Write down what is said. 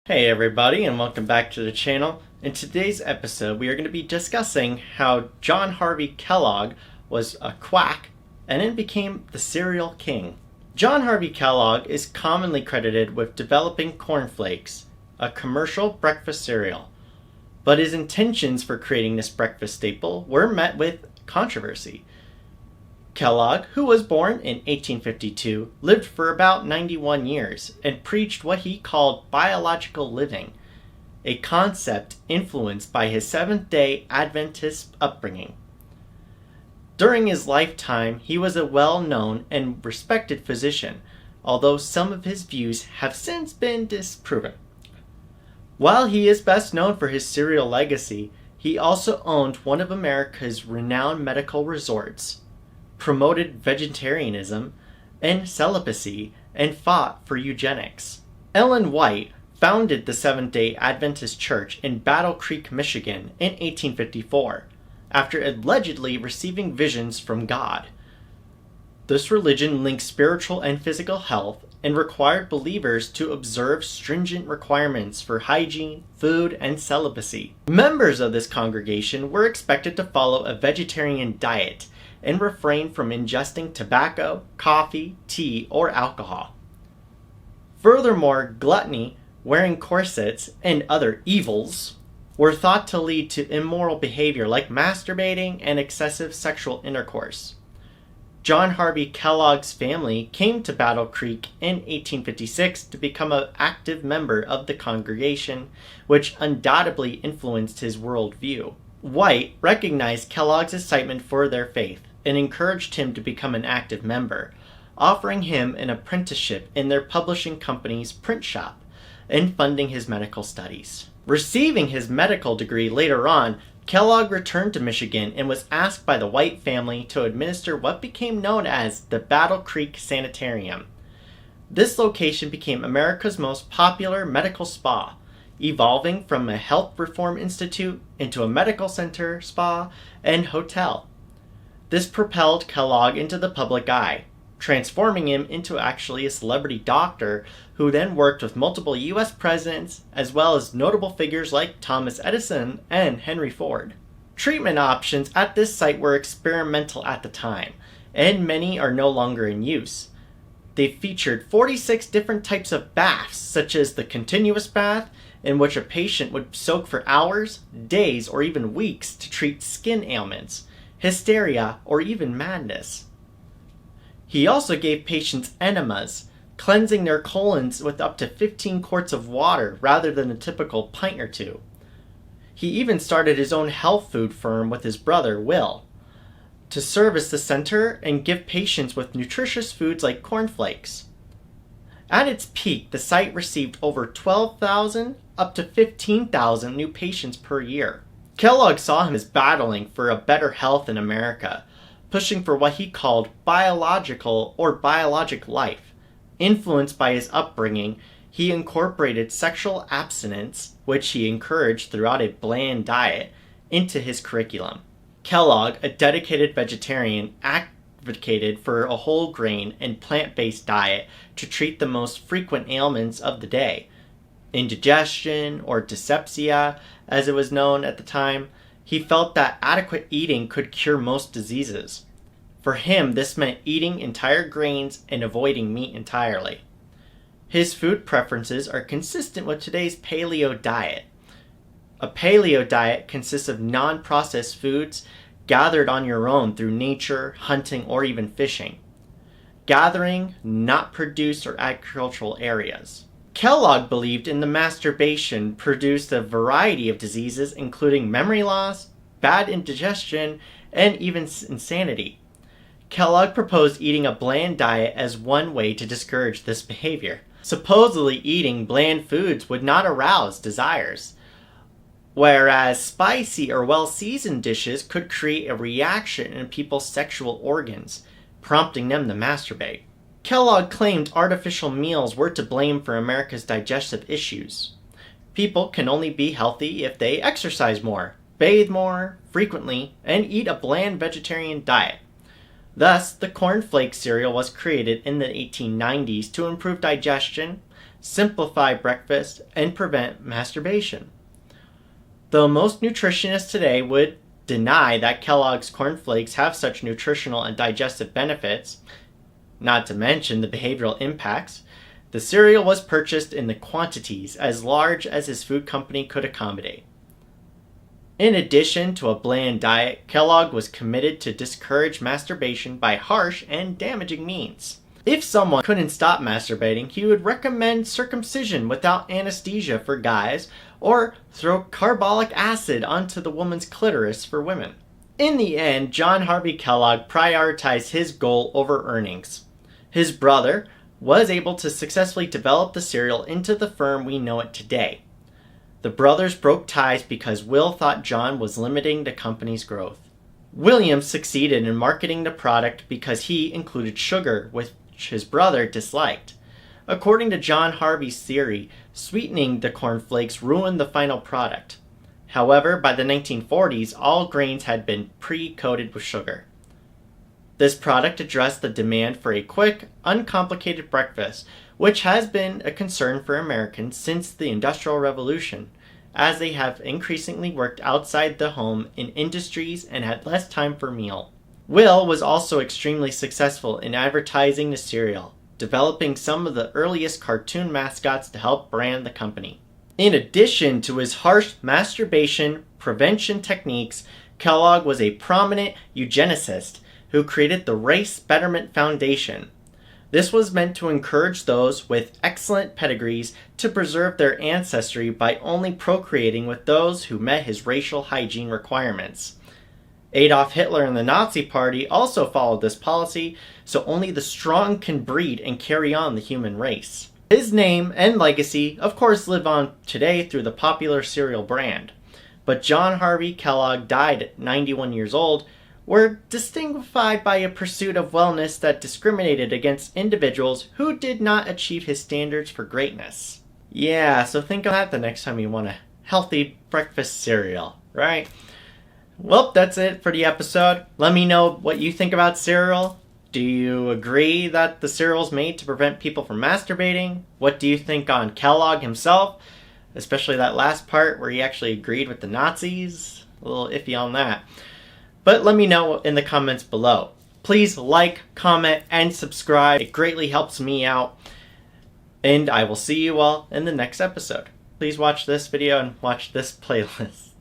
Hey everybody, and welcome back to the channel. In today's episode, we are going to be discussing how John Harvey Kellogg was a quack and then became the cereal king. John Harvey Kellogg is commonly credited with developing Corn Flakes, a commercial breakfast cereal. But his intentions for creating this breakfast staple were met with controversy. Kellogg, who was born in 1852, lived for about 91 years and preached what he called biological living, a concept influenced by his Seventh Day Adventist upbringing. During his lifetime, he was a well-known and respected physician, although some of his views have since been disproven. While he is best known for his cereal legacy, he also owned one of America's renowned medical resorts, promoted vegetarianism and celibacy, and fought for eugenics. Ellen White founded the Seventh Day Adventist Church in Battle Creek, Michigan in 1854, after allegedly receiving visions from God. This religion linked spiritual and physical health and required believers to observe stringent requirements for hygiene, food, and celibacy. Members of this congregation were expected to follow a vegetarian diet and refrain from ingesting tobacco, coffee, tea, or alcohol. Furthermore, gluttony, wearing corsets, and other evils were thought to lead to immoral behavior like masturbating and excessive sexual intercourse. John Harvey Kellogg's family came to Battle Creek in 1856 to become an active member of the congregation, which undoubtedly influenced his worldview. White recognized Kellogg's excitement for their faith and encouraged him to become an active member, offering him an apprenticeship in their publishing company's print shop and funding his medical studies. Receiving his medical degree later on, Kellogg returned to Michigan and was asked by the White family to administer what became known as the Battle Creek Sanitarium. This location became America's most popular medical spa, evolving from a health reform institute into a medical center, spa, and hotel. This propelled Kellogg into the public eye, transforming him into actually a celebrity doctor who then worked with multiple U.S. presidents as well as notable figures like Thomas Edison and Henry Ford. Treatment options at this site were experimental at the time, and many are no longer in use. They featured 46 different types of baths, such as the continuous bath, in which a patient would soak for hours, days, or even weeks to treat skin ailments, hysteria, or even madness. He also gave patients enemas, cleansing their colons with up to 15 quarts of water rather than a typical pint or two. He even started his own health food firm with his brother, Will, to service the center and give patients with nutritious foods like Corn Flakes. At its peak, the site received over 12,000 up to 15,000 new patients per year. Kellogg saw him as battling for a better health in America, pushing for what he called biological or biologic life. Influenced by his upbringing, he incorporated sexual abstinence, which he encouraged throughout a bland diet, into his curriculum. Kellogg, a dedicated vegetarian, advocated for a whole grain and plant-based diet to treat the most frequent ailments of the day. Indigestion, or dyspepsia, as it was known at the time. He felt that adequate eating could cure most diseases. For him, this meant eating entire grains and avoiding meat entirely. His food preferences are consistent with today's paleo diet. A paleo diet consists of non-processed foods gathered on your own through nature, hunting, or even fishing. Gathering, not produced or agricultural areas. Kellogg believed in the masturbation produced a variety of diseases including memory loss, bad indigestion, and even insanity. Kellogg proposed eating a bland diet as one way to discourage this behavior. Supposedly eating bland foods would not arouse desires, whereas spicy or well-seasoned dishes could create a reaction in people's sexual organs, prompting them to masturbate. Kellogg claimed artificial meals were to blame for America's digestive issues. People can only be healthy if they exercise more, bathe more frequently, and eat a bland vegetarian diet. Thus, the Corn Flakes cereal was created in the 1890s to improve digestion, simplify breakfast, and prevent masturbation. Though most nutritionists today would deny that Kellogg's Corn Flakes have such nutritional and digestive benefits, not to mention the behavioral impacts, the cereal was purchased in the quantities as large as his food company could accommodate. In addition to a bland diet, Kellogg was committed to discourage masturbation by harsh and damaging means. If someone couldn't stop masturbating, he would recommend circumcision without anesthesia for guys, or throw carbolic acid onto the woman's clitoris for women. In the end, John Harvey Kellogg prioritized his goal over earnings. His brother was able to successfully develop the cereal into the firm we know it today. The brothers broke ties because Will thought John was limiting the company's growth. William succeeded in marketing the product because he included sugar, which his brother disliked. According to John Harvey's theory, sweetening the Corn Flakes ruined the final product. However, by the 1940s, all grains had been pre-coated with sugar. This product addressed the demand for a quick, uncomplicated breakfast, which has been a concern for Americans since the Industrial Revolution, as they have increasingly worked outside the home in industries and had less time for meal. Will was also extremely successful in advertising the cereal, developing some of the earliest cartoon mascots to help brand the company. In addition to his harsh masturbation prevention techniques, Kellogg was a prominent eugenicist who created the Race Betterment Foundation. This was meant to encourage those with excellent pedigrees to preserve their ancestry by only procreating with those who met his racial hygiene requirements. Adolf Hitler and the Nazi Party also followed this policy, so only the strong can breed and carry on the human race. His name and legacy, of course, live on today through the popular cereal brand. But John Harvey Kellogg died at 91 years old, were distinguished by a pursuit of wellness that discriminated against individuals who did not achieve his standards for greatness. Yeah, so think of that the next time you want a healthy breakfast cereal, right? Well, that's it for the episode. Let me know what you think about cereal. Do you agree that the cereal's made to prevent people from masturbating? What do you think on Kellogg himself? Especially that last part where he actually agreed with the Nazis. A little iffy on that. But let me know in the comments below. Please like, comment, and subscribe. It greatly helps me out. And I will see you all in the next episode. Please watch this video and watch this playlist.